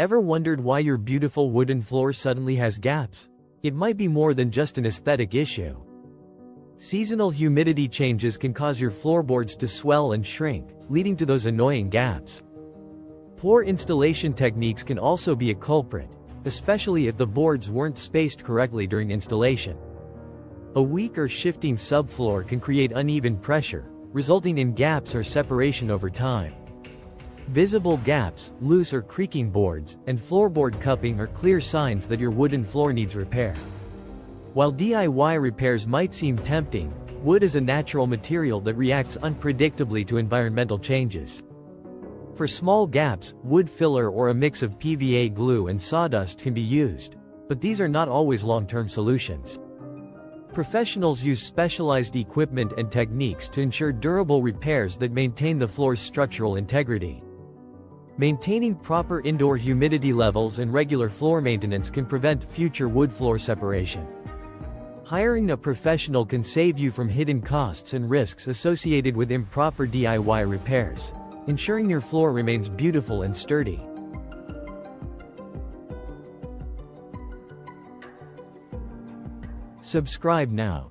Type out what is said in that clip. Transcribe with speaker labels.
Speaker 1: Ever wondered why your beautiful wooden floor suddenly has gaps? It might be more than just an aesthetic issue. Seasonal humidity changes can cause your floorboards to swell and shrink, leading to those annoying gaps. Poor installation techniques can also be a culprit, especially if the boards weren't spaced correctly during installation. A weak or shifting subfloor can create uneven pressure, resulting in gaps or separation over time. Visible gaps, loose or creaking boards, and floorboard cupping are clear signs that your wooden floor needs repair. While DIY repairs might seem tempting, wood is a natural material that reacts unpredictably to environmental changes. For small gaps, wood filler or a mix of PVA glue and sawdust can be used, but these are not always long-term solutions. Professionals use specialized equipment and techniques to ensure durable repairs that maintain the floor's structural integrity. Maintaining proper indoor humidity levels and regular floor maintenance can prevent future wood floor separation. Hiring a professional can save you from hidden costs and risks associated with improper DIY repairs, ensuring your floor remains beautiful and sturdy. Subscribe now.